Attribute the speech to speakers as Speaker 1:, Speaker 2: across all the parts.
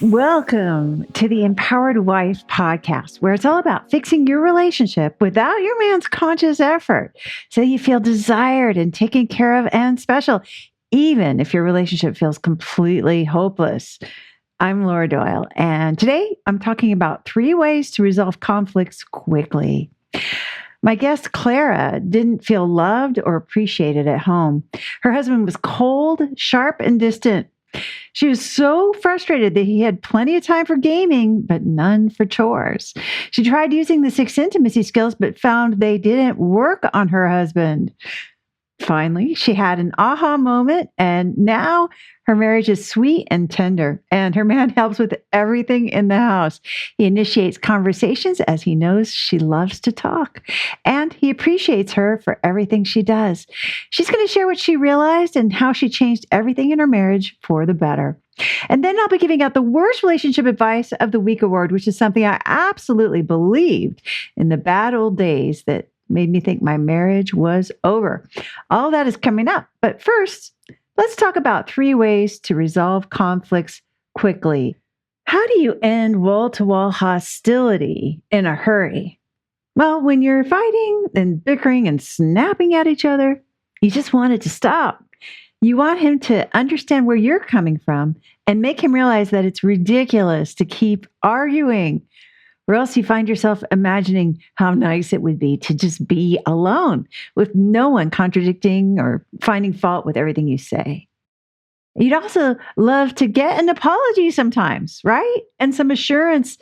Speaker 1: Welcome to the Empowered Wife podcast, where it's all about fixing your relationship without your man's conscious effort so you feel desired and taken care of and special, even if your relationship feels completely hopeless. I'm Laura Doyle, and today I'm talking about 3 ways to resolve conflicts quickly. My guest, Clara, didn't feel loved or appreciated at home. Her husband was cold, sharp, and distant. She was so frustrated that he had plenty of time for gaming, but none for chores. She tried using the 6 intimacy skills, but found they didn't work on her husband. Finally, she had an aha moment, and now her marriage is sweet and tender, and her man helps with everything in the house. He initiates conversations as he knows she loves to talk, and he appreciates her for everything she does. She's going to share what she realized and how she changed everything in her marriage for the better. And then I'll be giving out the worst relationship advice of the week award, which is something I absolutely believed in the bad old days that made me think my marriage was over. All that is coming up. But first, let's talk about 3 ways to resolve conflicts quickly. How do you end wall-to-wall hostility in a hurry? Well, when you're fighting and bickering and snapping at each other, you just want it to stop. You want him to understand where you're coming from and make him realize that it's ridiculous to keep arguing. Or else you find yourself imagining how nice it would be to just be alone with no one contradicting or finding fault with everything you say. You'd also love to get an apology sometimes, right? And some assurance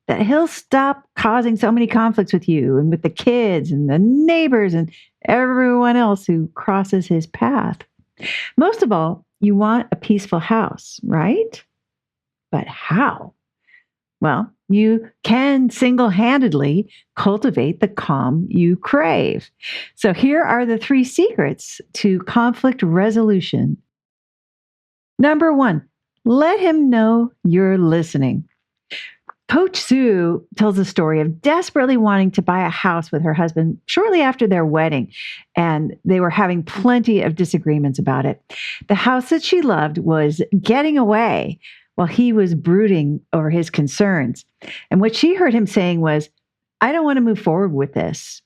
Speaker 1: that he'll stop causing so many conflicts with you and with the kids and the neighbors and everyone else who crosses his path. Most of all, you want a peaceful house, right? But how? Well, you can single-handedly cultivate the calm you crave. So here are the 3 secrets to conflict resolution. Number 1, let him know you're listening. Coach Sue tells a story of desperately wanting to buy a house with her husband shortly after their wedding, and they were having plenty of disagreements about it. The house that she loved was getting away while he was brooding over his concerns. And what she heard him saying was, I don't want to move forward with this,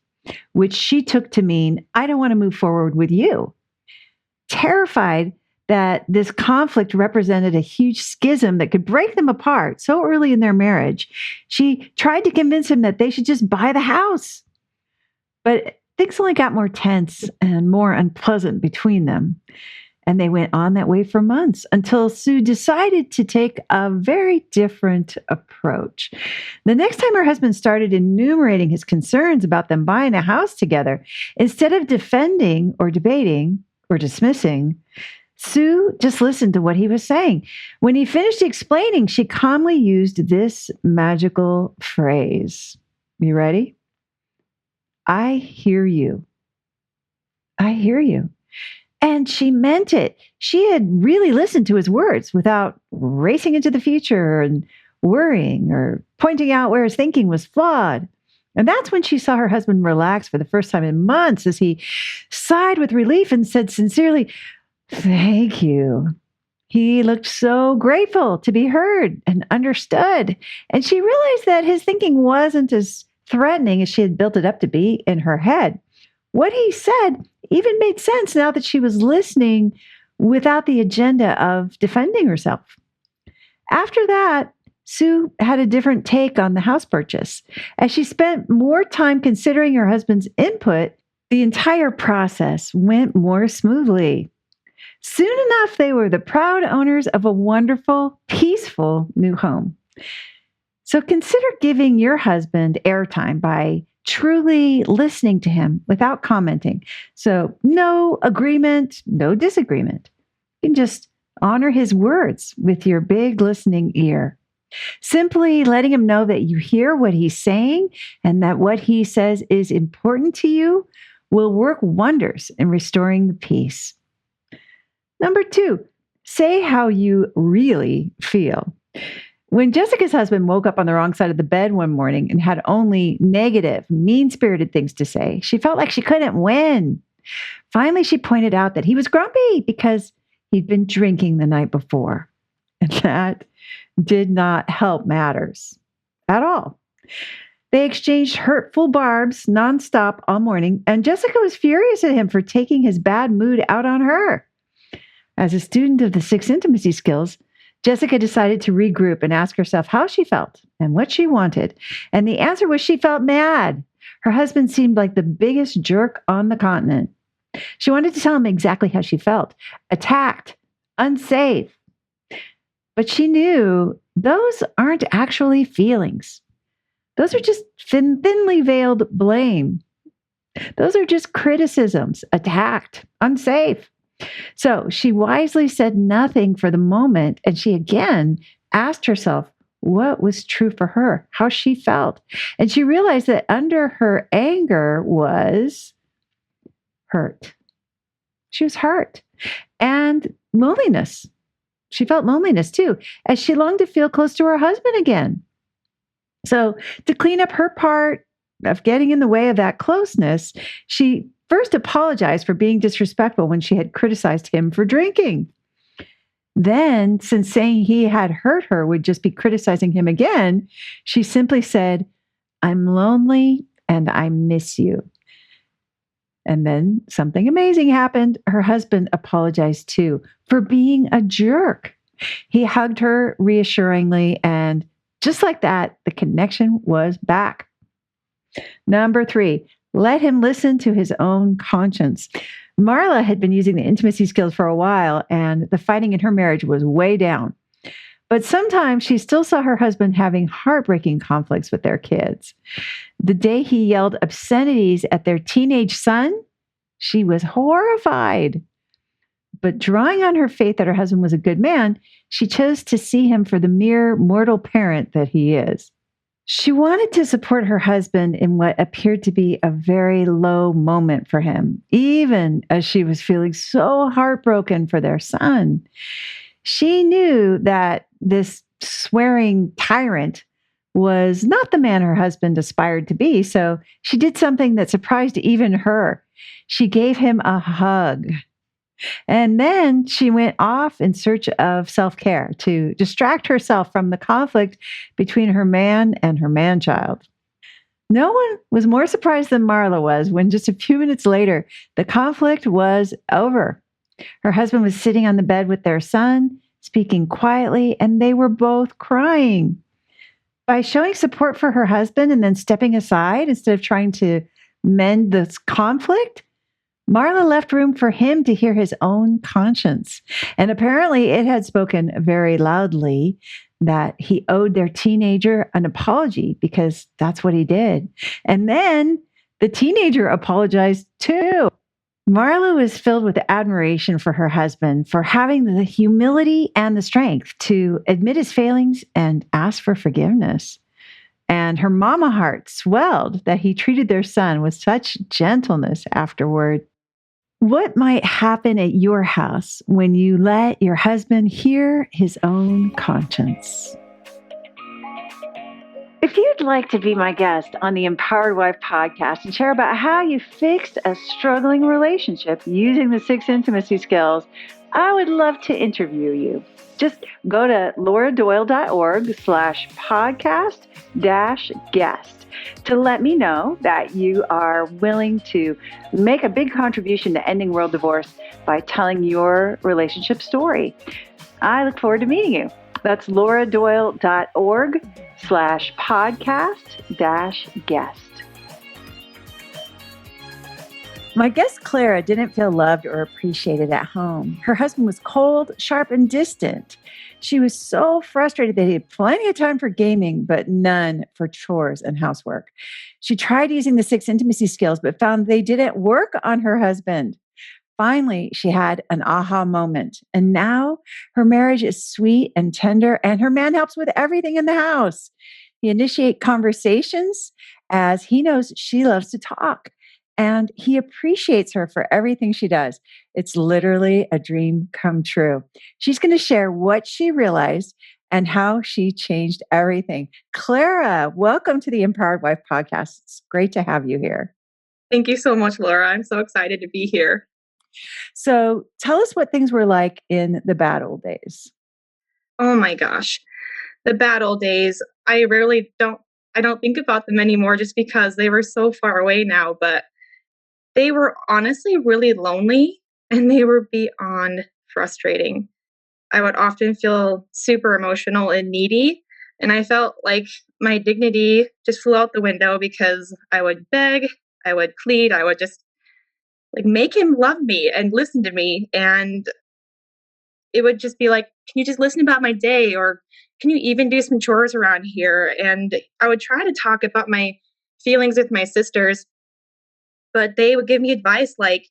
Speaker 1: which she took to mean, I don't want to move forward with you. Terrified that this conflict represented a huge schism that could break them apart so early in their marriage, she tried to convince him that they should just buy the house. But things only got more tense and more unpleasant between them. And they went on that way for months until Sue decided to take a very different approach. The next time her husband started enumerating his concerns about them buying a house together, instead of defending or debating or dismissing, Sue just listened to what he was saying. When he finished explaining, she calmly used this magical phrase. You ready? I hear you. I hear you. And she meant it. She had really listened to his words without racing into the future and worrying or pointing out where his thinking was flawed. And that's when she saw her husband relax for the first time in months as he sighed with relief and said sincerely, "Thank you." He looked so grateful to be heard and understood. And she realized that his thinking wasn't as threatening as she had built it up to be in her head. What he said even made sense now that she was listening without the agenda of defending herself. After that, Sue had a different take on the house purchase. As she spent more time considering her husband's input, the entire process went more smoothly. Soon enough, they were the proud owners of a wonderful, peaceful new home. So consider giving your husband airtime by truly listening to him without commenting. So no agreement, no disagreement. You can just honor his words with your big listening ear. Simply letting him know that you hear what he's saying and that what he says is important to you will work wonders in restoring the peace. Number 2, say how you really feel. When Jessica's husband woke up on the wrong side of the bed one morning and had only negative, mean-spirited things to say, she felt like she couldn't win. Finally, she pointed out that he was grumpy because he'd been drinking the night before. And that did not help matters at all. They exchanged hurtful barbs nonstop all morning, and Jessica was furious at him for taking his bad mood out on her. As a student of the six intimacy skills, Jessica decided to regroup and ask herself how she felt and what she wanted. And the answer was she felt mad. Her husband seemed like the biggest jerk on the continent. She wanted to tell him exactly how she felt: attacked, unsafe. But she knew those aren't actually feelings. Those are just thinly veiled blame. Those are just criticisms: attacked, unsafe. So she wisely said nothing for the moment, and she again asked herself what was true for her, how she felt. And she realized that under her anger was hurt. She was hurt and loneliness. She felt loneliness too, as she longed to feel close to her husband again. So, to clean up her part of getting in the way of that closeness, she first apologized for being disrespectful when she had criticized him for drinking. Then, since saying he had hurt her would just be criticizing him again, she simply said, "I'm lonely and I miss you." And then something amazing happened. Her husband apologized too for being a jerk. He hugged her reassuringly, and just like that, the connection was back. Number 3, let him listen to his own conscience. Marla had been using the intimacy skills for a while, and the fighting in her marriage was way down. But sometimes she still saw her husband having heartbreaking conflicts with their kids. The day he yelled obscenities at their teenage son, she was horrified. But drawing on her faith that her husband was a good man, she chose to see him for the mere mortal parent that he is. She wanted to support her husband in what appeared to be a very low moment for him, even as she was feeling so heartbroken for their son. She knew that this swearing tyrant was not the man her husband aspired to be, so she did something that surprised even her. She gave him a hug. And then she went off in search of self care to distract herself from the conflict between her man and her man child. No one was more surprised than Marla was when just a few minutes later, the conflict was over. Her husband was sitting on the bed with their son, speaking quietly, and they were both crying. By showing support for her husband and then stepping aside instead of trying to mend this conflict, Marla left room for him to hear his own conscience. And apparently, it had spoken very loudly that he owed their teenager an apology because that's what he did. And then the teenager apologized too. Marla was filled with admiration for her husband for having the humility and the strength to admit his failings and ask for forgiveness. And her mama heart swelled that he treated their son with such gentleness afterward. What might happen at your house when you let your husband hear his own conscience? If you'd like to be my guest on the Empowered Wife podcast and share about how you fixed a struggling relationship using the 6 intimacy skills, I would love to interview you. Just go to lauradoyle.org/podcast-guest to let me know that you are willing to make a big contribution to ending world divorce by telling your relationship story. I look forward to meeting you. That's lauradoyle.org/podcast-guest. My guest Clara didn't feel loved or appreciated at home. Her husband was cold, sharp, and distant. She was so frustrated that he had plenty of time for gaming, but none for chores and housework. She tried using the 6 intimacy skills, but found they didn't work on her husband. Finally, she had an aha moment. And now her marriage is sweet and tender, and her man helps with everything in the house. He initiates conversations as he knows she loves to talk. And he appreciates her for everything she does. It's literally a dream come true. She's going to share what she realized and how she changed everything. Clara, welcome to the Empowered Wife podcast. It's great to have you here.
Speaker 2: Thank you so much, Laura. I'm so excited to be here.
Speaker 1: So tell us what things were like in the bad old days.
Speaker 2: Oh my gosh. The bad old days, I rarely don't I don't think about them anymore just because they were so far away now, but they were honestly really lonely and they were beyond frustrating. I would often feel super emotional and needy, and I felt like my dignity just flew out the window because I would beg, I would plead, I would just like make him love me and listen to me, and it would just be like, "Can you just listen about my day?" Or "Can you even do some chores around here?" And I would try to talk about my feelings with my sisters, but they would give me advice like,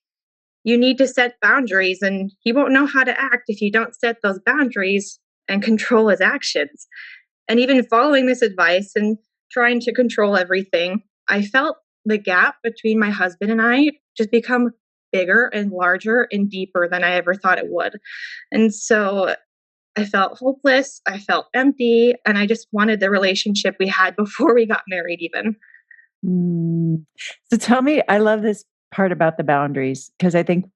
Speaker 2: "You need to set boundaries, and he won't know how to act if you don't set those boundaries and control his actions." And even following this advice and trying to control everything, I felt the gap between my husband and I just become bigger and larger and deeper than I ever thought it would. And so I felt hopeless, I felt empty, and I just wanted the relationship we had before we got married, even.
Speaker 1: Mm. So tell me, I love this part about the boundaries because I think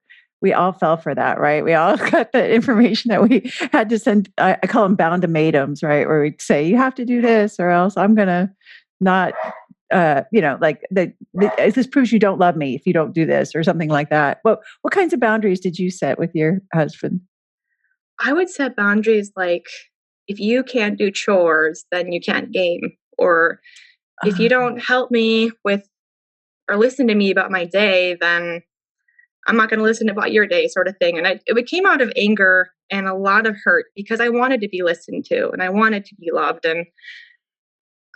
Speaker 1: we all fell for that, right? We all got the information that we had to send. I call them boundamatums, right? Where we'd say, you have to do this or else I'm going to not, like this proves you don't love me if you don't do this or something like that. What kinds of boundaries did you set with your husband?
Speaker 2: I would set boundaries like, if you can't do chores, then you can't game. Or if you
Speaker 1: Uh,
Speaker 2: don't help me with or listen to me about my day, then I'm not going to listen about your day, sort of thing. And it came out of anger and a lot of hurt because I wanted to be listened to and I wanted to be loved. And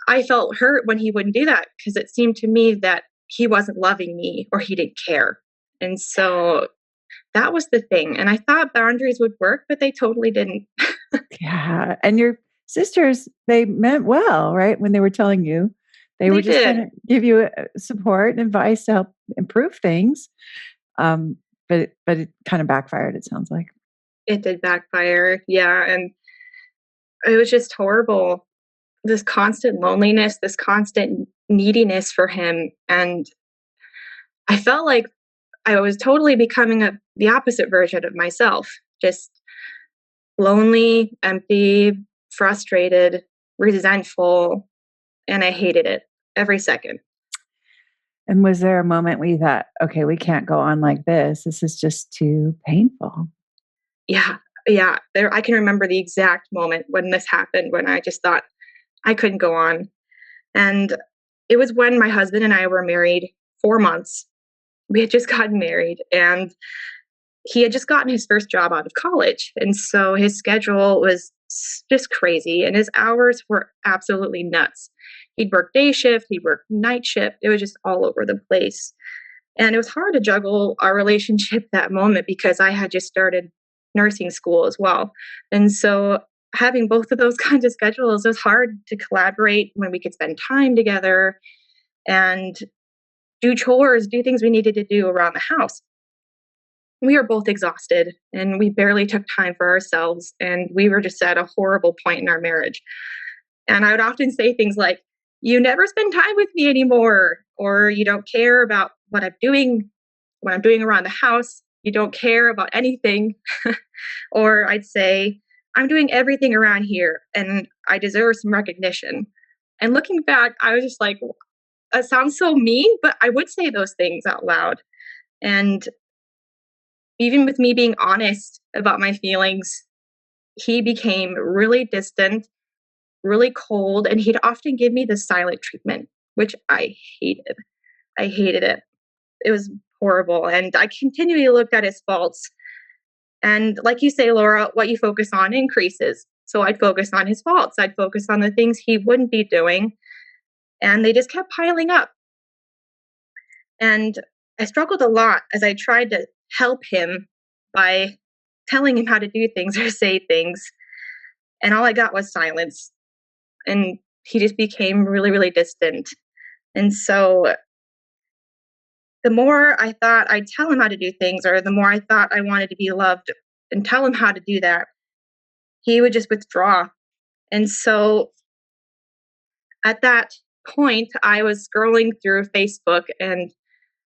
Speaker 2: I felt hurt when he wouldn't do that because it seemed to me that he wasn't loving me or he didn't care. And so that was the thing. And I thought boundaries would work, but they totally didn't.
Speaker 1: yeah. And your sisters, they meant well, right? When they were telling you, they were
Speaker 2: They
Speaker 1: just trying
Speaker 2: did.
Speaker 1: to give you support and advice to help improve things. Um, but it kind of backfired, it sounds like.
Speaker 2: It did backfire. Yeah. And it was just horrible. This constant loneliness, this constant neediness for him. And I felt like I was totally becoming the opposite version of myself, just lonely, empty, frustrated, resentful, and I hated it every second.
Speaker 1: And was there a moment where you thought, okay, we can't go on like this? This is just too painful.
Speaker 2: Yeah, yeah. There, I can remember the exact moment when this happened when I just thought I couldn't go on. And it was when my husband and I were married 4 months. We had just gotten married, and he had just gotten his first job out of college. And so his schedule was just crazy, and his hours were absolutely nuts. He'd work day shift, he'd work night shift. It was just all over the place. And it was hard to juggle our relationship that moment because I had just started nursing school as well. And so having both of those kinds of schedules was hard to collaborate when we could spend time together and do chores, do things we needed to do around the house. We were both exhausted and we barely took time for ourselves. And we were just at a horrible point in our marriage. And I would often say things like, "You never spend time with me anymore," or "You don't care about what I'm doing around the house. You don't care about anything." Or I'd say, "I'm doing everything around here and I deserve some recognition." And looking back, I was just like, that sounds so mean, but I would say those things out loud. And even with me being honest about my feelings, he became really distant, really cold, and he'd often give me the silent treatment, which I hated. I hated it. It was horrible. And I continually looked at his faults. And like you say, Laura, what you focus on increases. So I'd focus on his faults. I'd focus on the things he wouldn't be doing. And they just kept piling up. And I struggled a lot as I tried to help him by telling him how to do things or say things. And all I got was silence. And he just became really, really distant. And so the more I thought I'd tell him how to do things, or the more I thought I wanted to be loved and tell him how to do that, he would just withdraw. And so at that point, I was scrolling through Facebook, and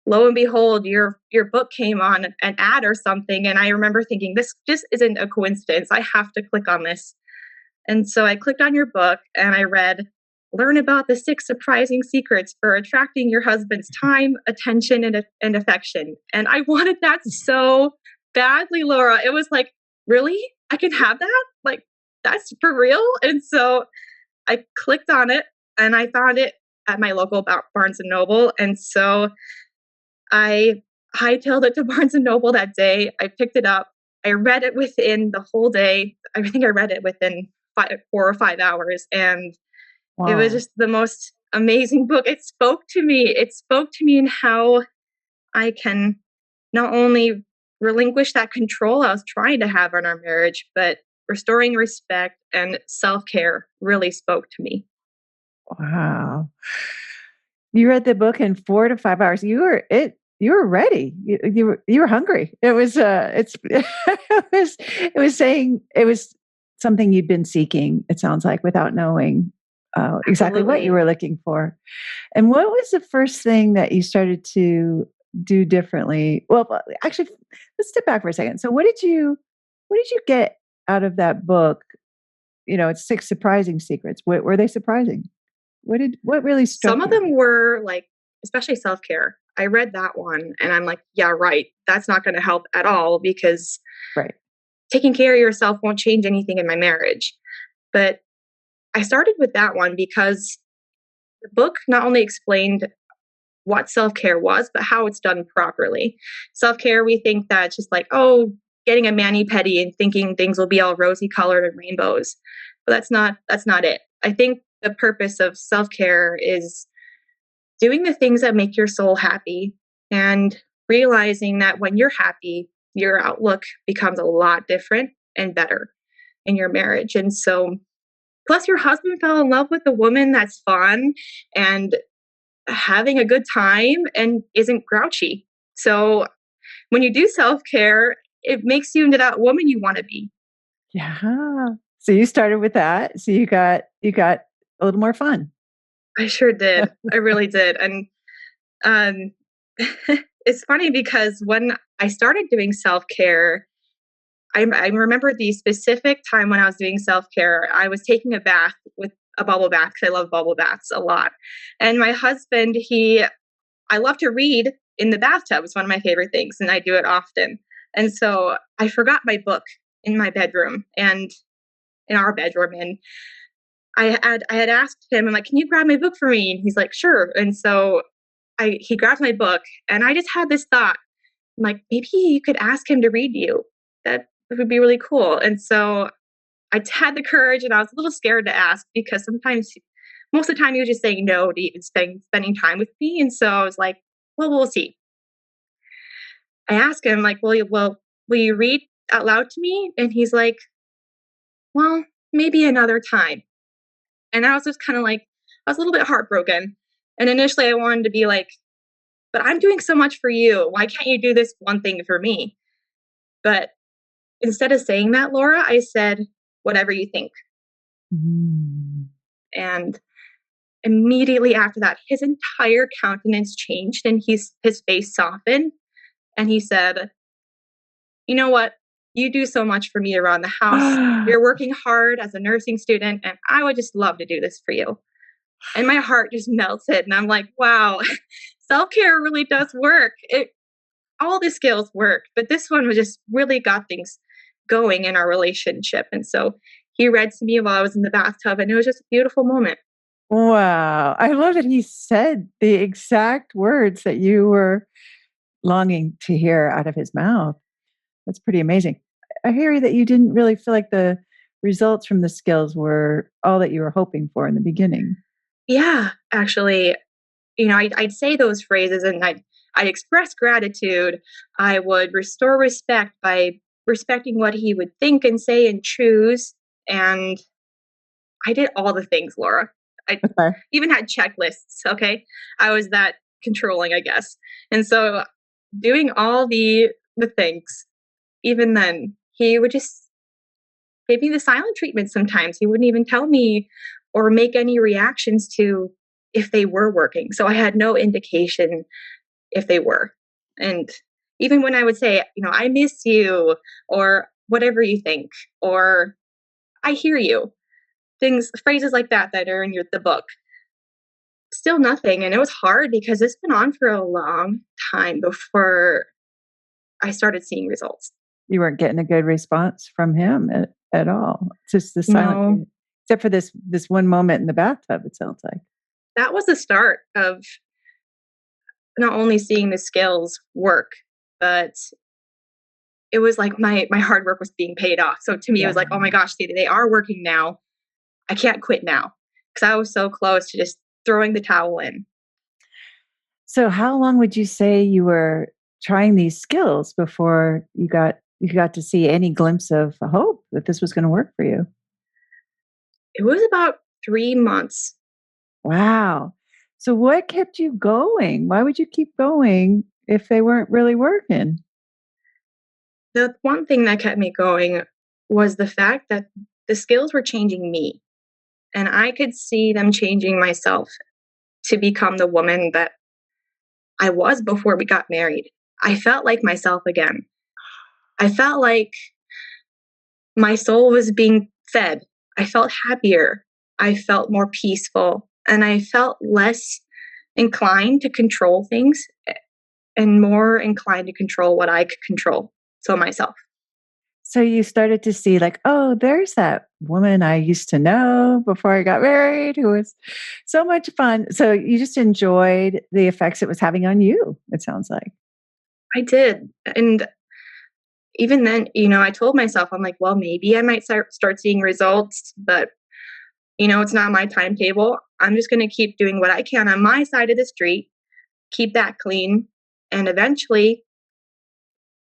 Speaker 2: lo and behold, your book came on an ad or something. And I remember thinking, this just isn't a coincidence. I have to click on this. And so I clicked on your book and I read, learn about the 6 surprising secrets for attracting your husband's time, attention, and affection. And I wanted that so badly, Laura. It was like, really? I can have that? Like, that's for real? And so I clicked on it and I found it at my local Barnes and Noble. And so I hightailed it to Barnes and Noble that day. I picked it up. I read it within the whole day. I think I read it within 4 or 5 hours. And it was
Speaker 1: Wow.
Speaker 2: just the most amazing book. It spoke to me. It spoke to me in how I can not only relinquish that control I was trying to have on our marriage, but restoring respect and self care really spoke to me.
Speaker 1: Wow. You read the book in 4 to 5 hours. You were ready. You were hungry. It was, it's it was something you'd been seeking, it sounds like, without knowing, exactly what you
Speaker 2: Absolutely.
Speaker 1: were looking for. And what was the first thing that you started to do differently? Well, actually, let's step back for a second. So what did you get out of that book? It's 6 surprising secrets. What were they surprising? What really struck
Speaker 2: Some of
Speaker 1: you?
Speaker 2: them were like, especially self care. I read that one and I'm like, yeah, right. That's not going to help at all because
Speaker 1: Right.
Speaker 2: taking care of yourself won't change anything in my marriage. But I started with that one because the book not only explained what self care was, but how it's done properly. Self care, we think that it's just like, oh, getting a mani pedi and thinking things will be all rosy colored and rainbows. But that's not it. I think the purpose of self care is doing the things that make your soul happy and realizing that when you're happy, your outlook becomes a lot different and better in your marriage. And so, plus, your husband fell in love with a woman that's fun and having a good time and isn't grouchy. So, when you do self care, it makes you into that woman you want to be.
Speaker 1: Yeah. So you started with that. So you got a little more fun.
Speaker 2: I sure did. I really did. And um, it's funny because when I started doing self care, I remember the specific time when I was doing self care. I was taking a bath with a bubble bath because I love bubble baths a lot. And my husband, I love to read in the bathtub. It's one of my favorite things, and I do it often. And so I forgot my book in my bedroom and in our bedroom, and I had asked him, I'm like, "Can you grab my book for me?" And he's like, "Sure." And so he grabbed my book, and I just had this thought, I'm like, maybe you could ask him to read you. That would be really cool. And so had the courage, and I was a little scared to ask because most of the time, he was just saying no to even spending time with me. And so I was like, well, we'll see. I asked him, like, will you read out loud to me? And he's like, well, maybe another time. And I was just kind of like, I was a little bit heartbroken. And initially, I wanted to be like, but I'm doing so much for you. Why can't you do this one thing for me? But instead of saying that, Laura, I said, whatever you think.
Speaker 1: Mm.
Speaker 2: And immediately after that, his entire countenance changed and his face softened. And he said, you know what? You do so much for me around the house. You're working hard as a nursing student, and I would just love to do this for you. And my heart just melted. And I'm like, wow, self care really does work. All the skills work, but this one was just really got things going in our relationship. And so he read to me while I was in the bathtub, and it was just a beautiful moment.
Speaker 1: Wow. I love that he said the exact words that you were longing to hear out of his mouth. That's pretty amazing. I hear that you didn't really feel like the results from the skills were all that you were hoping for in the beginning.
Speaker 2: Yeah, actually, I'd say those phrases and I'd express gratitude. I would restore respect by respecting what he would think and say and choose. And I did all the things, Laura. I
Speaker 1: Okay.
Speaker 2: even had checklists. Okay. I was that controlling, I guess. And so doing all the things, even then, he would just give me the silent treatment sometimes. He wouldn't even tell me or make any reactions to if they were working. So I had no indication if they were. And even when I would say, I miss you or whatever you think, or I hear you. things, phrases like that that are in the book. Still nothing. And it was hard because it's been on for a long time before I started seeing results.
Speaker 1: You weren't getting a good response from him at all. It's just the silent
Speaker 2: No,
Speaker 1: treatment, except for this one moment in the bathtub, it sounds like.
Speaker 2: that was the start of not only seeing the skills work, but it was like my hard work was being paid off. So to me, it
Speaker 1: Yeah.
Speaker 2: was like, oh my gosh, they are working now. I can't quit now because I was so close to just throwing the towel in.
Speaker 1: So how long would you say you were trying these skills before you got to see any glimpse of hope that this was gonna work for you?
Speaker 2: It was about 3 months.
Speaker 1: Wow. So what kept you going? Why would you keep going if they weren't really working?
Speaker 2: The one thing that kept me going was the fact that the skills were changing me, and I could see them changing myself to become the woman that I was before we got married. I felt like myself again. I felt like my soul was being fed. I felt happier. I felt more peaceful, and I felt less inclined to control things and more inclined to control what I could control. So myself.
Speaker 1: So you started to see like, oh, there's that woman I used to know before I got married who was so much fun. So you just enjoyed the effects it was having on you, it sounds like.
Speaker 2: I did. And even then, I told myself, I'm like, well, maybe I might start seeing results, but it's not my timetable. I'm just going to keep doing what I can on my side of the street, keep that clean. And eventually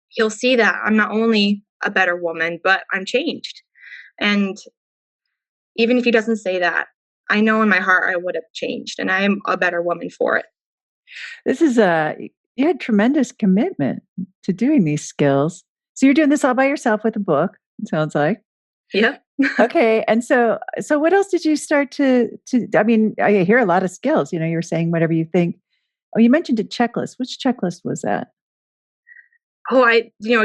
Speaker 2: he'll see that I'm not only a better woman, but I'm changed. And even if he doesn't say that, I know in my heart I would have changed and I am a better woman for it.
Speaker 1: This is you had tremendous commitment to doing these skills. So you're doing this all by yourself with a book, it sounds like.
Speaker 2: Yep.
Speaker 1: Okay. And so what else did you start to I mean, I hear a lot of skills, you were saying whatever you think. Oh, you mentioned a checklist. Which checklist was that?
Speaker 2: Oh,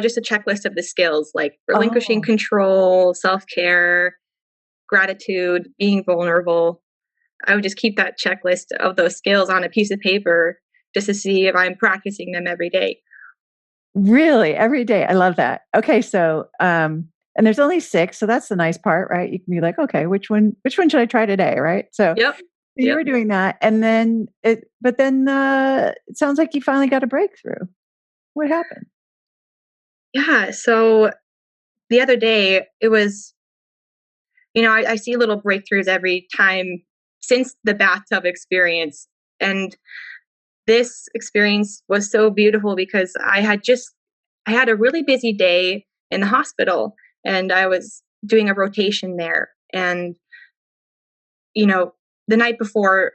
Speaker 2: just a checklist of the skills like relinquishing
Speaker 1: Oh,
Speaker 2: control, self care, gratitude, being vulnerable. I would just keep that checklist of those skills on a piece of paper just to see if I'm practicing them every day.
Speaker 1: really? Every day. I love that. Okay, so and there's only 6, so that's the nice part, right? You can be like, okay, which one should I try today, right? So
Speaker 2: Yep.
Speaker 1: you
Speaker 2: Yep.
Speaker 1: were doing that and then it sounds like you finally got a breakthrough. What happened?
Speaker 2: Yeah. So the other day, it was, I see little breakthroughs every time since the bathtub experience. And this experience was so beautiful because I had a really busy day in the hospital and I was doing a rotation there. And, you know, the night before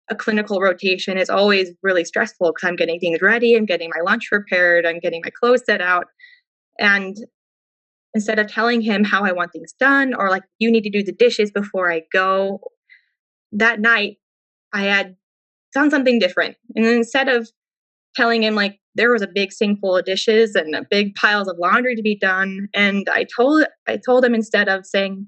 Speaker 2: a clinical rotation is always really stressful because I'm getting things ready, I'm getting my lunch prepared, I'm getting my clothes set out. And instead of telling him how I want things done or like, you need to do the dishes before I go, that night I had done something different. And instead of telling him like there was a big sink full of dishes and a big piles of laundry to be done, and I told him instead of saying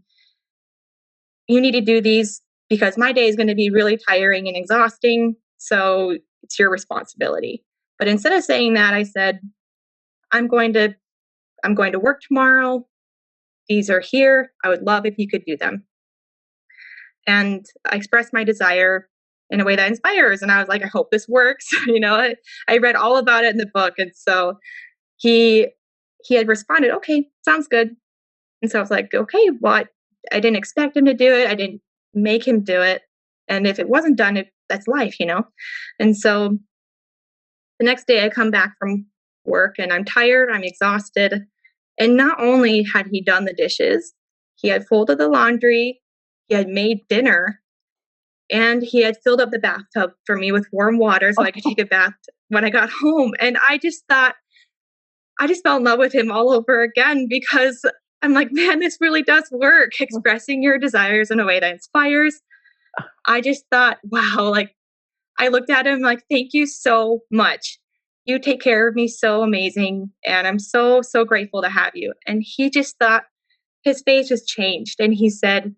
Speaker 2: you need to do these because my day is going to be really tiring and exhausting, so it's your responsibility. But instead of saying that, I said I'm going to I'm going to work tomorrow. These are here. I would love if you could do them. And I expressed my desire in a way that inspires. And I was like, I hope this works. I read all about it in the book. And so he he had responded, okay, sounds good. And so I was like, okay, well, I didn't expect him to do it. I didn't make him do it. And if it wasn't done, that's life. And so the next day I come back from work and I'm tired, I'm exhausted. And not only had he done the dishes, he had folded the laundry, he had made dinner, and he had filled up the bathtub for me with warm water so I could take a bath when I got home. And I just fell in love with him all over again because I'm like, man, this really does work. Expressing your desires in a way that inspires. I just thought, wow, like I looked at him like, thank you so much. You take care of me so amazing. And I'm so, so grateful to have you. And he just thought his face just changed. And he said,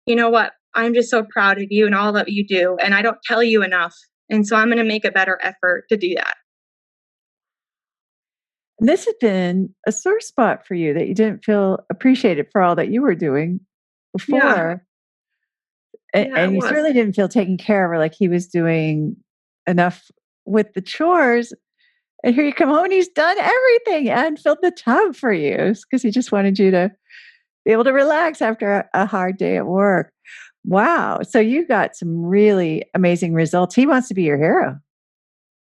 Speaker 2: you know what? I'm just so proud of you and all that you do. And I don't tell you enough. And so I'm going to make a better effort to do that.
Speaker 1: And this had been a sore spot for you that you didn't feel appreciated for all that you were doing
Speaker 2: Yeah.
Speaker 1: before.
Speaker 2: Yeah, it
Speaker 1: And you
Speaker 2: was.
Speaker 1: certainly didn't feel taken care of or like he was doing enough with the chores. And here you come home and he's done everything and filled the tub for you because he just wanted you to be able to relax after a hard day at work. Wow. So you got some really amazing results. He wants to be your hero.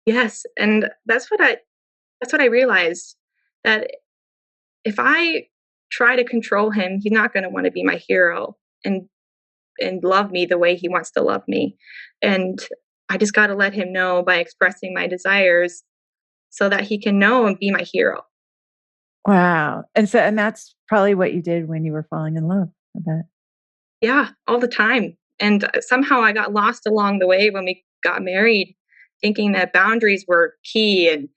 Speaker 2: Yes. And that's what I realized, that if I try to control him, he's not going to want to be my hero and love me the way he wants to love me. And I just got to let him know by expressing my desires so that he can know and be my hero.
Speaker 1: Wow. And that's probably what you did when you were falling in love, I bet.
Speaker 2: Yeah, all the time. And somehow I got lost along the way when we got married, thinking that boundaries were key and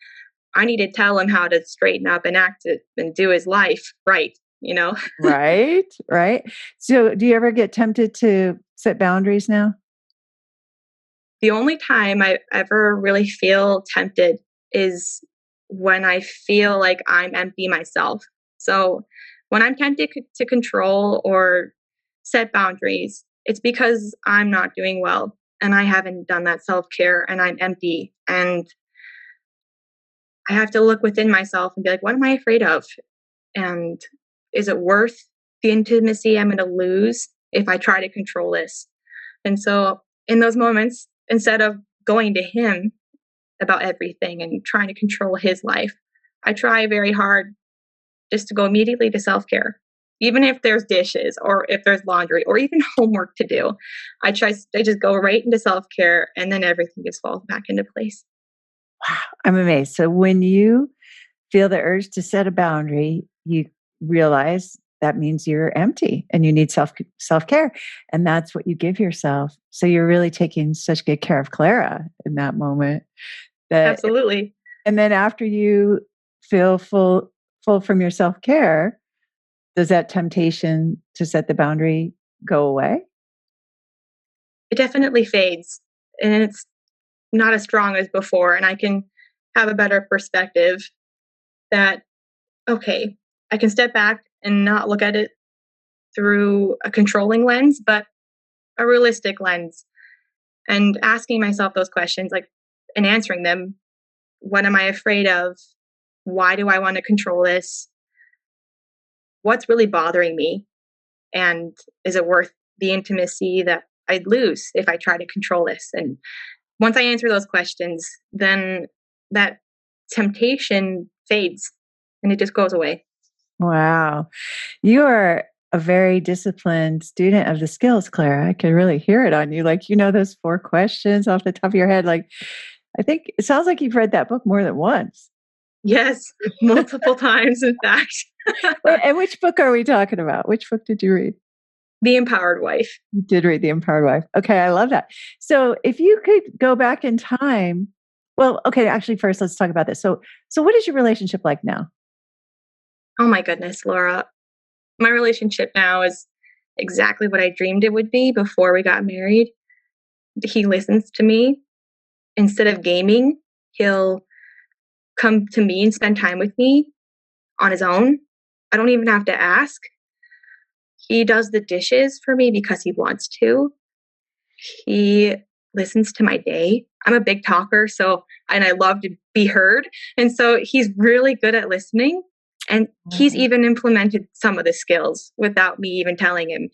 Speaker 2: I need to tell him how to straighten up and act it and do his life right, you know?
Speaker 1: Right, right. So do you ever get tempted to set boundaries now?
Speaker 2: The only time I ever really feel tempted is when I feel like I'm empty myself. So when I'm tempted to control or set boundaries, it's because I'm not doing well and I haven't done that self care and I'm empty. And I have to look within myself and be like, what am I afraid of? And is it worth the intimacy I'm going to lose if I try to control this? And so in those moments, instead of going to him about everything and trying to control his life, I try very hard just to go immediately to self care. Even if there's dishes or if there's laundry or even homework to do, I just go right into self care and then everything just falls back into place.
Speaker 1: Wow, I'm amazed. So when you feel the urge to set a boundary, you realize that means you're empty and you need self-care, and that's what you give yourself. So you're really taking such good care of Clara in that moment. That
Speaker 2: Absolutely.
Speaker 1: and then after you feel full from your self-care, does that temptation to set the boundary go away?
Speaker 2: It definitely fades and it's not as strong as before. And I can have a better perspective that, okay, I can step back and not look at it through a controlling lens, but a realistic lens, and asking myself those questions, like, and answering them. What am I afraid of? Why do I want to control this? What's really bothering me? And is it worth the intimacy that I'd lose if I try to control this? And once I answer those questions, then that temptation fades and it just goes away.
Speaker 1: Wow. You are a very disciplined student of the skills, Clara. I can really hear it on you. Like, you know, those 4 questions off the top of your head. Like, I think it sounds like you've read that book more than once.
Speaker 2: Yes, multiple times, in fact.
Speaker 1: Wait, and which book are we talking about? Which book did you read?
Speaker 2: The Empowered Wife.
Speaker 1: You did read The Empowered Wife. Okay, I love that. So, if you could go back in time, well, okay, actually, first let's talk about this. So what is your relationship like now?
Speaker 2: Oh my goodness, Laura. My relationship now is exactly what I dreamed it would be before we got married. He listens to me. Instead of gaming, he'll come to me and spend time with me on his own. I don't even have to ask. He does the dishes for me because he wants to. He listens to my day. I'm a big talker, so and I love to be heard. And so he's really good at listening. And he's
Speaker 1: Wow.
Speaker 2: even implemented some of the skills without me even telling him.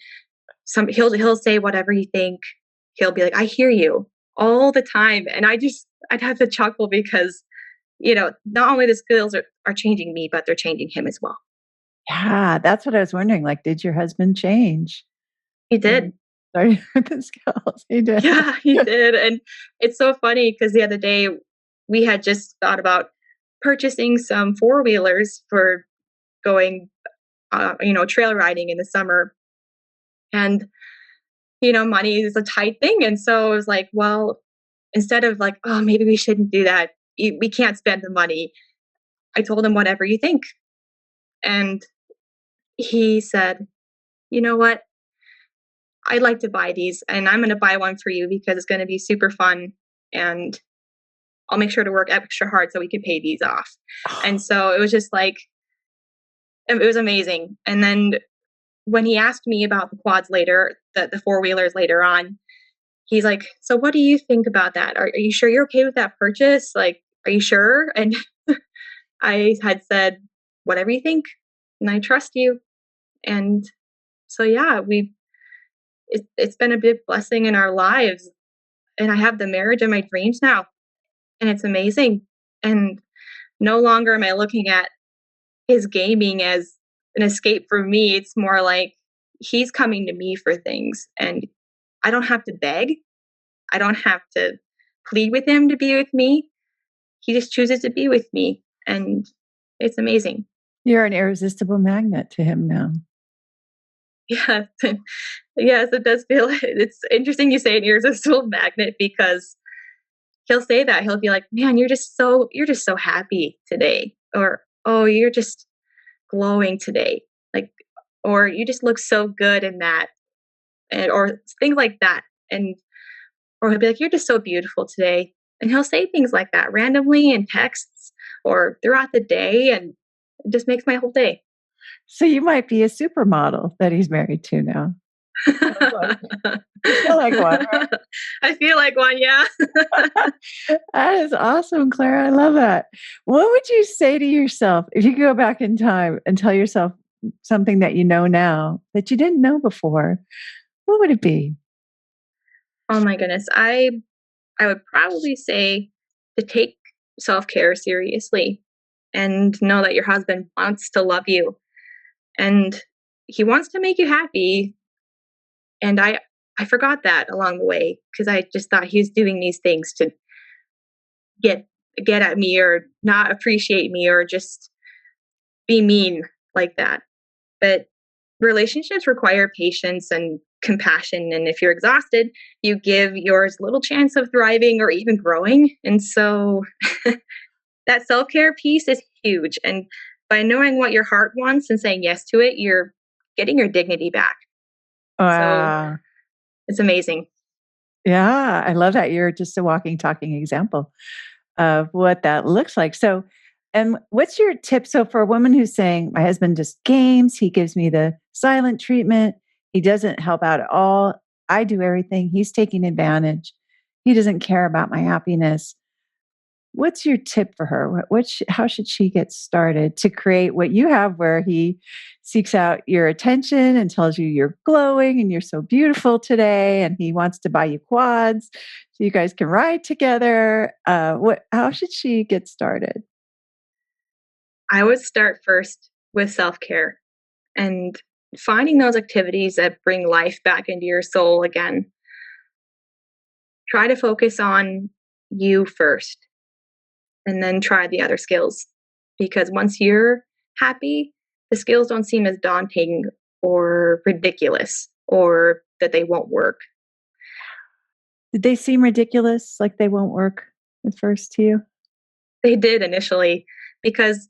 Speaker 2: He'll say whatever you think. He'll be like, I hear you all the time. And I'd have to chuckle because, not only the skills are changing me, but they're changing him as well.
Speaker 1: Yeah, that's what I was wondering. Like, did your husband change?
Speaker 2: He
Speaker 1: When you
Speaker 2: did.
Speaker 1: started with the skills? He did.
Speaker 2: Yeah, he did. And it's so funny because the other day we had just thought about purchasing some four wheelers for going, trail riding in the summer. And, money is a tight thing. And so I was like, well, instead of like, oh, maybe we shouldn't do that. We can't spend the money. I told him, whatever you think. And he said, you know what? I'd like to buy these and I'm going to buy one for you because it's going to be super fun. And I'll make sure to work extra hard so we can pay these off. And so it was just like, it was amazing. And then when he asked me about the quads later, the four wheelers later on, he's like, "So what do you think about that? Are you sure you're okay with that purchase? Like, are you sure?" And I had said, "Whatever you think, and I trust you." And so yeah, it's been a big blessing in our lives, and I have the marriage of my dreams now, and it's amazing. And no longer am I looking at his gaming as an escape for me. It's more like he's coming to me for things, and I don't have to beg. I don't have to plead with him to be with me. He just chooses to be with me, and it's amazing.
Speaker 1: You're an irresistible magnet to him now.
Speaker 2: Yeah. Yes, it does feel it's interesting you say an irresistible magnet because he'll say that. He'll be like, "Man, you're just so happy today." Or, "Oh, you're just glowing today." Like, or "You just look so good in that." And or things like that. And or he'll be like, "You're just so beautiful today." And he'll say things like that randomly in texts or throughout the day, and it just makes my whole day.
Speaker 1: So you might be a supermodel that he's married to now. Sounds like it. You feel like one,
Speaker 2: I feel like one, yeah.
Speaker 1: right? That is awesome, Clara. I love that. What would you say to yourself if you could go back in time and tell yourself something that you know now that you didn't know before? What would it be?
Speaker 2: Oh my goodness. I would probably say to take self-care seriously and know that your husband wants to love you and he wants to make you happy. And I forgot that along the way because I just thought he was doing these things to get get at me or not appreciate me or just be mean like that. But relationships require patience and compassion. And if you're exhausted, you give yours little chance of thriving or even growing. And so that self care piece is huge. And by knowing what your heart wants and saying yes to it, you're getting your dignity back. So
Speaker 1: Wow.
Speaker 2: it's amazing.
Speaker 1: Yeah, I love that. You're just a walking, talking example of what that looks like. So, and what's your tip? So, for a woman who's saying, my husband just games, he gives me the silent treatment, he doesn't help out at all. I do everything, he's taking advantage, he doesn't care about my happiness. What's your tip for her? How should she get started to create what you have where he seeks out your attention and tells you you're glowing and you're so beautiful today and he wants to buy you quads so you guys can ride together? How should she get started?
Speaker 2: I would start first with self care and finding those activities that bring life back into your soul again. Try to focus on you first and then try the other skills. Because once you're happy, the skills don't seem as daunting or ridiculous or that they won't work.
Speaker 1: Did they seem ridiculous, like they won't work at first to you?
Speaker 2: They did initially because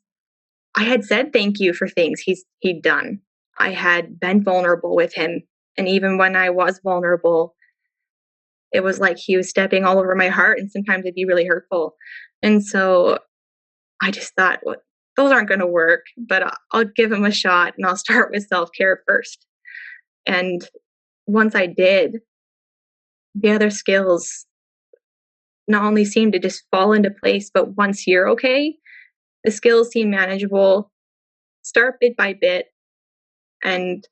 Speaker 2: I had said thank you for things he'd done. I had been vulnerable with him. And even when I was vulnerable, it was like he was stepping all over my heart and sometimes it'd be really hurtful. And so I just thought, well, those aren't going to work, but I'll give them a shot and I'll start with self care first. And once I did, the other skills not only seemed to just fall into place, but once you're okay, the skills seem manageable. Start bit by bit and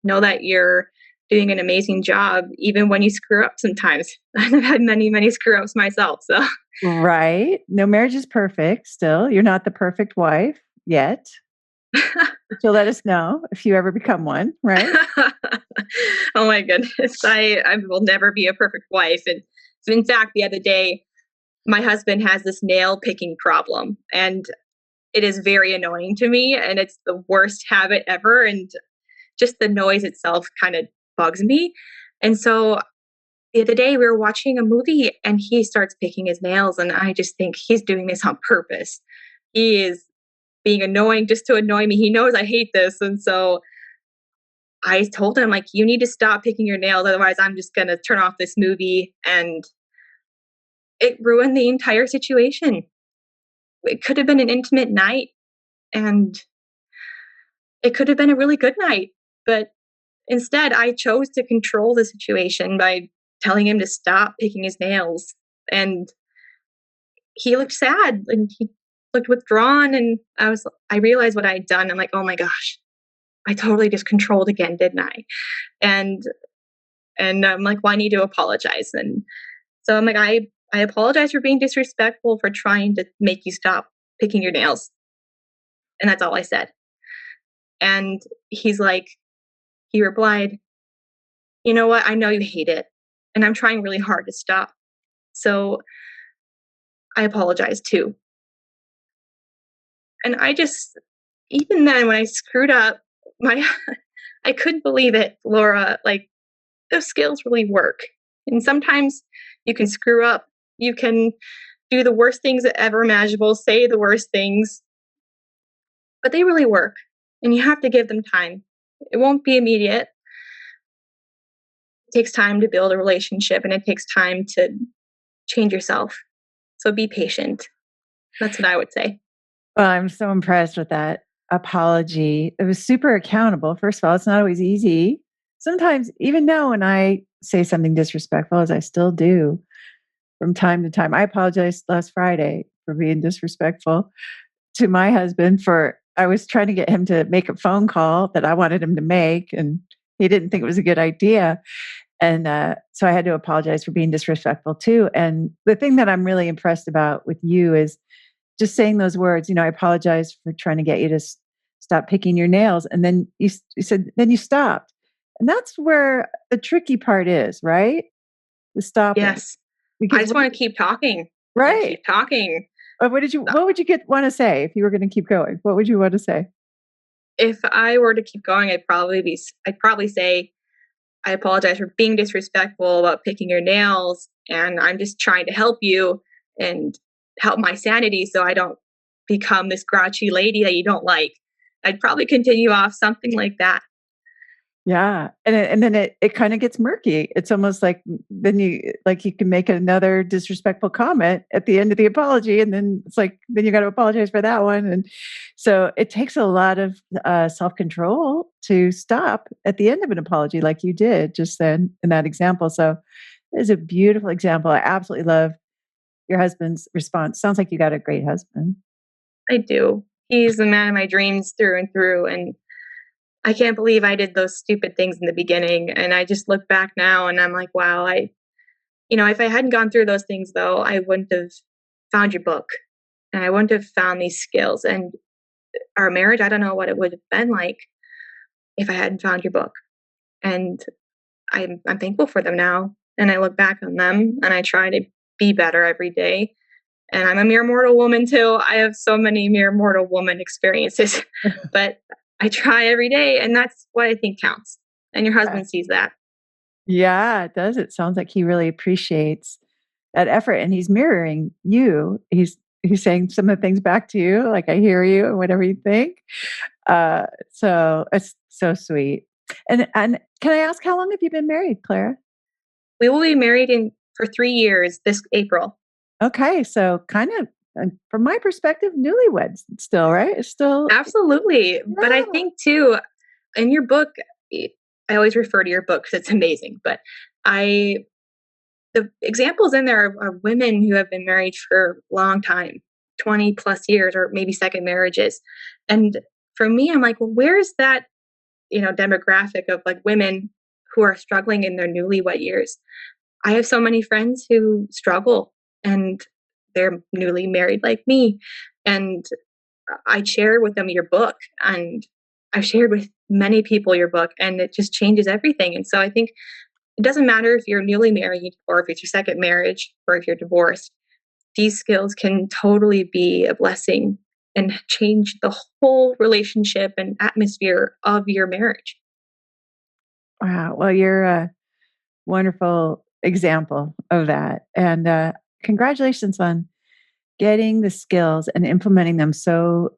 Speaker 2: know that you're doing an amazing job, even when you screw up sometimes. I've had many, many screw ups myself. So,
Speaker 1: Right. No marriage is perfect still. You're not the perfect wife yet. But you'll let us know if you ever become one, right?
Speaker 2: oh my goodness, I will never be a perfect wife. And in fact, the other day, my husband has this nail picking problem, and it is very annoying to me. And it's the worst habit ever. And just the noise itself kind of bugs me. And so the other day, we were watching a movie, and he starts picking his nails, and I just think he's doing this on purpose. He is being annoying just to annoy me. He knows I hate this, and so I told him, like, you need to stop picking your nails. Otherwise, I'm just going to turn off this movie. And it ruined the entire situation. It could have been an intimate night and it could have been a really good night. But instead, I chose to control the situation by telling him to stop picking his nails. And he looked sad and he looked withdrawn. And I realized what I had done. I'm like, oh my gosh, I totally just controlled again, didn't I? And and I'm like, well, I need to apologize. And so I'm like, I apologize for being disrespectful for trying to make you stop picking your nails. And that's all I said. And he's like, he replied, you know what? I know you hate it. And I'm trying really hard to stop. So I apologize too. And I just, even then, when I screwed up, my, I couldn't believe it, Laura. Like, those skills really work. And sometimes you can screw up. You can do the worst things ever imaginable, say the worst things, but they really work. And you have to give them time. It won't be immediate. It takes time to build a relationship and it takes time to change yourself. So be patient. That's what I would say.
Speaker 1: Well, I'm so impressed with that apology. It was super accountable. First of all, it's not always easy. Sometimes, even now, when I say something disrespectful, as I still do from time to time, I apologized last Friday for being disrespectful to my husband. I was trying to get him to make a phone call that I wanted him to make, and he didn't think it was a good idea. And so I had to apologize for being disrespectful too. And the thing that I'm really impressed about with you is just saying those words. I apologize for trying to get you to stop picking your nails. And then you said, then you stopped. And that's where the tricky part is, right? The stopping.
Speaker 2: Yes. I
Speaker 1: Because
Speaker 2: just want to keep talking and
Speaker 1: right.
Speaker 2: keep talking.
Speaker 1: What would you want to say if you were going to keep going? What would you want to say?
Speaker 2: If I were to keep going, I'd probably say, I apologize for being disrespectful about picking your nails. And I'm just trying to help you and help my sanity so I don't become this grouchy lady that you don't like. I'd probably continue off something like that.
Speaker 1: Yeah. And then it kind of gets murky. It's almost like then you can make another disrespectful comment at the end of the apology. And then it's like, then you got to apologize for that one. And so it takes a lot of self-control to stop at the end of an apology, like you did just then in that example. So it's a beautiful example. I absolutely love your husband's response. Sounds like you got a great husband.
Speaker 2: I do. He's the man of my dreams through and through. And I can't believe I did those stupid things in the beginning. And I just look back now and I'm like, wow, if I hadn't gone through those things though, I wouldn't have found your book and I wouldn't have found these skills. And our marriage, I don't know what it would have been like if I hadn't found your book. And I'm thankful for them now. And I look back on them and I try to be better every day. And I'm a mere mortal woman too. I have so many mere mortal woman experiences, but I try every day. And that's what I think counts. And your husband sees that.
Speaker 1: Yeah, it does. It sounds like he really appreciates that effort and he's mirroring you. He's saying some of the things back to you, like I hear you and whatever you think. So it's so sweet. And can I ask how long have you been married, Clara?
Speaker 2: We will be married for 3 years this April.
Speaker 1: Okay, so kind of from my perspective, newlyweds still, right? It's still
Speaker 2: Absolutely. But I
Speaker 1: yeah.
Speaker 2: think too, in your book, I always refer to your book because it's amazing. But I the examples in there are women who have been married for a long time, 20 plus years, or maybe second marriages. And for me, I'm like, well, where's that, demographic of like women who are struggling in their newlywed years? I have so many friends who struggle and they're newly married like me. And I share with them your book and I've shared with many people your book and it just changes everything. And so I think it doesn't matter if you're newly married or if it's your second marriage or if you're divorced. These skills can totally be a blessing and change the whole relationship and atmosphere of your marriage.
Speaker 1: Wow. Well, you're a wonderful example of that. And congratulations on getting the skills and implementing them so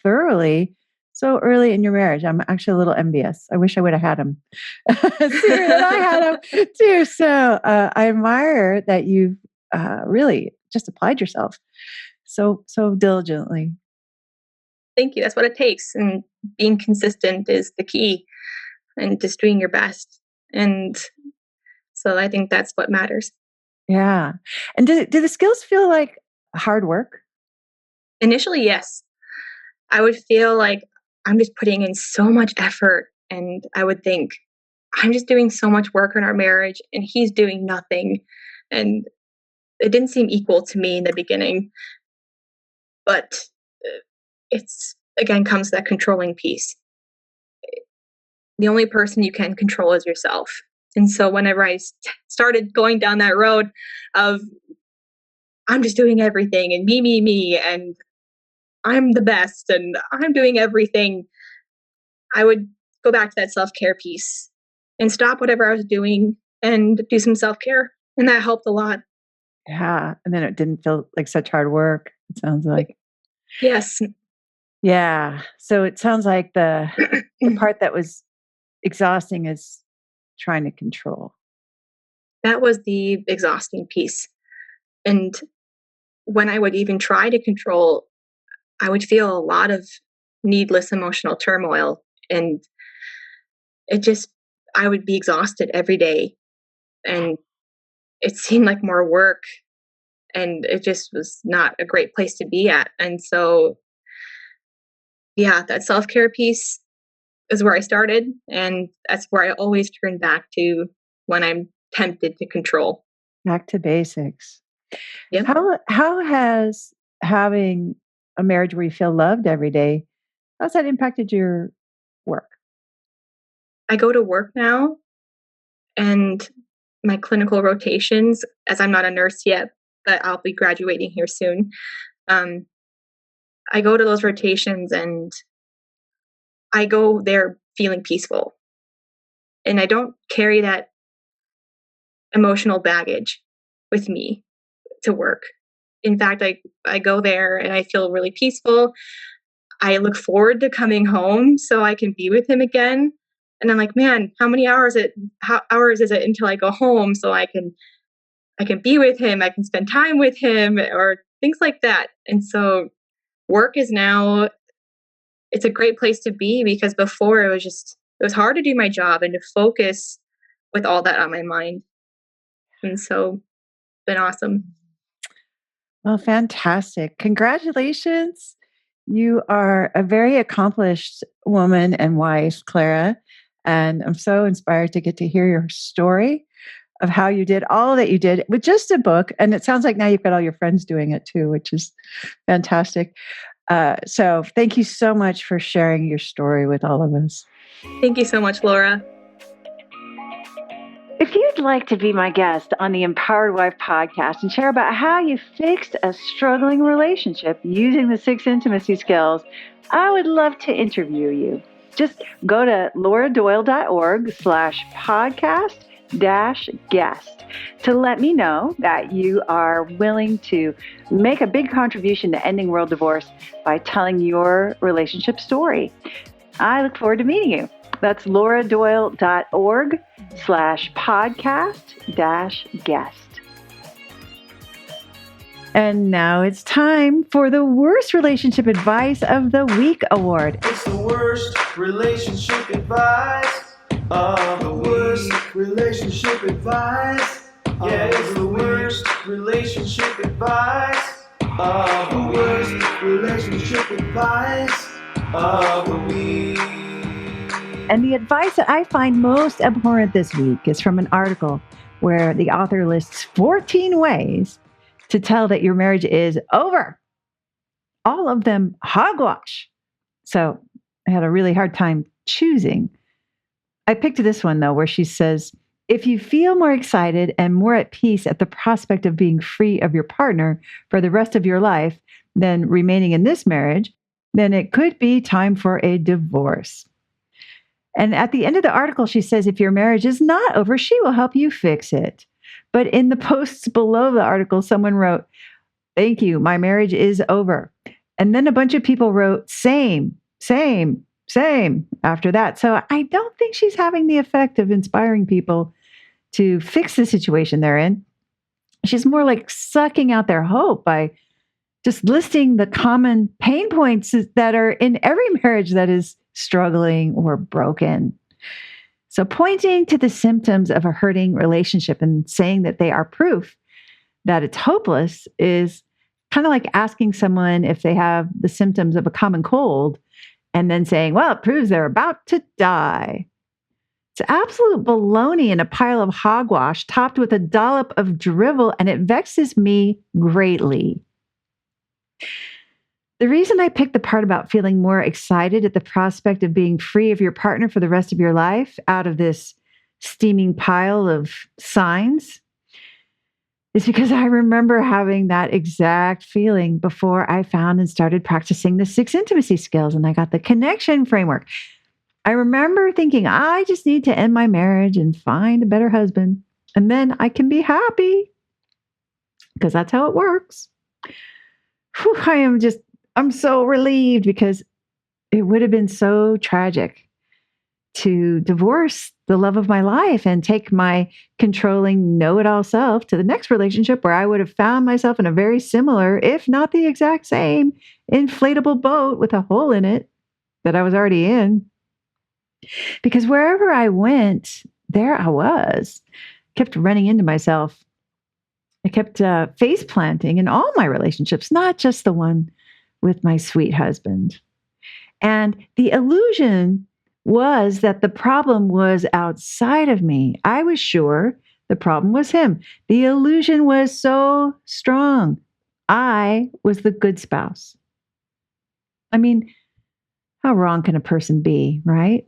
Speaker 1: thoroughly so early in your marriage. I'm actually a little envious. I wish I would have had him sooner than I had him too. So I admire that you've really just applied yourself so diligently.
Speaker 2: Thank you. That's what it takes. And being consistent is the key, and just doing your best. And so I think that's what matters.
Speaker 1: Yeah. And do the skills feel like hard work?
Speaker 2: Initially, yes, I would feel like I'm just putting in so much effort. And I would think, I'm just doing so much work on our marriage and he's doing nothing. And it didn't seem equal to me in the beginning. But it's again comes that controlling piece. The only person you can control is yourself. And so whenever I started going down that road of I'm just doing everything and me, and I'm the best and I'm doing everything, I would go back to that self care piece and stop whatever I was doing and do some self care. And that helped a lot.
Speaker 1: Yeah. And then it didn't feel like such hard work, it sounds like.
Speaker 2: Yes.
Speaker 1: Yeah. So it sounds like the part that was exhausting is trying to control.
Speaker 2: That was the exhausting piece. And when I would even try to control, I would feel a lot of needless emotional turmoil. And it just, I would be exhausted every day. And it seemed like more work. And it just was not a great place to be at. And so, yeah, that self care piece is where I started. And that's where I always turn back to when I'm tempted to control.
Speaker 1: Back to basics.
Speaker 2: Yep.
Speaker 1: How has having a marriage where you feel loved every day, how's that impacted your work?
Speaker 2: I go to work now and my clinical rotations, as I'm not a nurse yet, but I'll be graduating here soon. Um, I go to those rotations and I go there feeling peaceful. And I don't carry that emotional baggage with me to work. In fact, I go there and I feel really peaceful. I look forward to coming home so I can be with him again. And I'm like, man, how hours is it until I go home so I can be with him, I can spend time with him or things like that. And so work is now it's a great place to be because before it was hard to do my job and to focus with all that on my mind. And so it's been awesome.
Speaker 1: Well, fantastic. Congratulations. You are a very accomplished woman and wife, Clara. And I'm so inspired to get to hear your story of how you did all that you did with just a book. And it sounds like now you've got all your friends doing it too, which is fantastic. So thank you so much for sharing your story with all of us.
Speaker 2: Thank you so much, Laura.
Speaker 1: If you'd like to be my guest on the Empowered Wife podcast and share about how you fixed a struggling relationship using the 6 intimacy skills, I would love to interview you. Just go to lauradoyle.org/podcast-guest to let me know that you are willing to make a big contribution to ending world divorce by telling your relationship story. I look forward to meeting you. That's lauradoyle.org/podcast-guest. And now it's time for the Worst Relationship Advice of the Week award.
Speaker 3: It's the worst relationship advice of the worst relationship advice. Yeah, it's the worst relationship advice of the worst relationship advice of the week.
Speaker 1: And the advice that I find most abhorrent this week is from an article where the author lists 14 ways to tell that your marriage is over. All of them hogwash. So I had a really hard time choosing. I picked this one, though, where she says, if you feel more excited and more at peace at the prospect of being free of your partner for the rest of your life than remaining in this marriage, then it could be time for a divorce. And at the end of the article, she says, if your marriage is not over, she will help you fix it. But in the posts below the article, someone wrote, thank you, my marriage is over. And then a bunch of people wrote, same. same after that. So I don't think she's having the effect of inspiring people to fix the situation they're in. She's more like sucking out their hope by just listing the common pain points that are in every marriage that is struggling or broken. So pointing to the symptoms of a hurting relationship and saying that they are proof that it's hopeless is kind of like asking someone if they have the symptoms of a common cold and then saying, well, it proves they're about to die. It's absolute baloney and a pile of hogwash topped with a dollop of drivel, and it vexes me greatly. The reason I picked the part about feeling more excited at the prospect of being free of your partner for the rest of your life out of this steaming pile of signs is because I remember having that exact feeling before I found and started practicing the 6 intimacy skills and I got the connection framework. I remember thinking, I just need to end my marriage and find a better husband, and then I can be happy because that's how it works. Whew, I'm so relieved because it would have been so tragic to divorce the love of my life and take my controlling know-it-all self to the next relationship where I would have found myself in a very similar, if not the exact same, inflatable boat with a hole in it that I was already in. Because wherever I went, there I was. Kept running into myself. I kept face planting in all my relationships, not just the one with my sweet husband. And the illusion was that the problem was outside of me. I was sure the problem was him. The illusion was so strong. I was the good spouse. I mean, how wrong can a person be, right?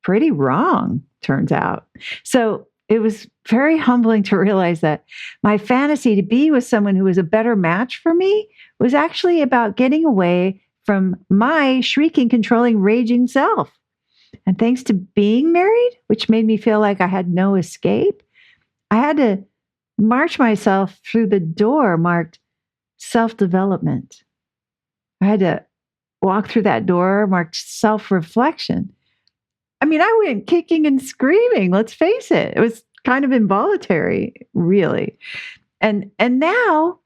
Speaker 1: Pretty wrong, turns out. So it was very humbling to realize that my fantasy to be with someone who was a better match for me was actually about getting away from my shrieking, controlling, raging self. And thanks to being married, which made me feel like I had no escape, I had to march myself through the door marked self-development. I had to walk through that door marked self-reflection. I mean, I went kicking and screaming, let's face it. It was kind of involuntary, really. And now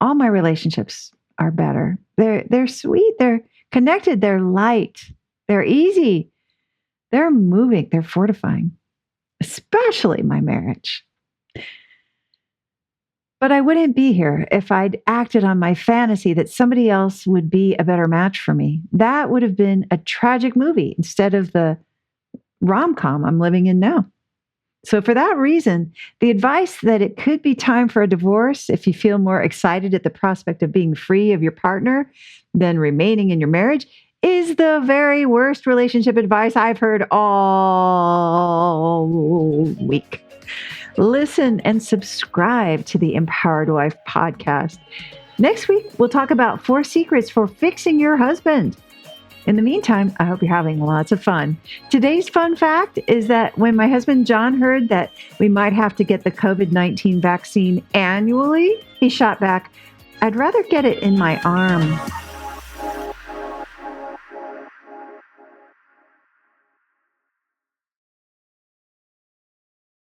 Speaker 1: all my relationships are better. They're sweet, they're connected, they're light, they're easy, they're moving, they're fortifying, especially my marriage. But I wouldn't be here if I'd acted on my fantasy that somebody else would be a better match for me. That would have been a tragic movie instead of the rom-com I'm living in now. So for that reason, the advice that it could be time for a divorce if you feel more excited at the prospect of being free of your partner than remaining in your marriage is the very worst relationship advice I've heard all week. Listen and subscribe to the Empowered Wife podcast. Next week, we'll talk about 4 secrets for fixing your husband. In the meantime, I hope you're having lots of fun. Today's fun fact is that when my husband John heard that we might have to get the COVID-19 vaccine annually, he shot back, I'd rather get it in my arm.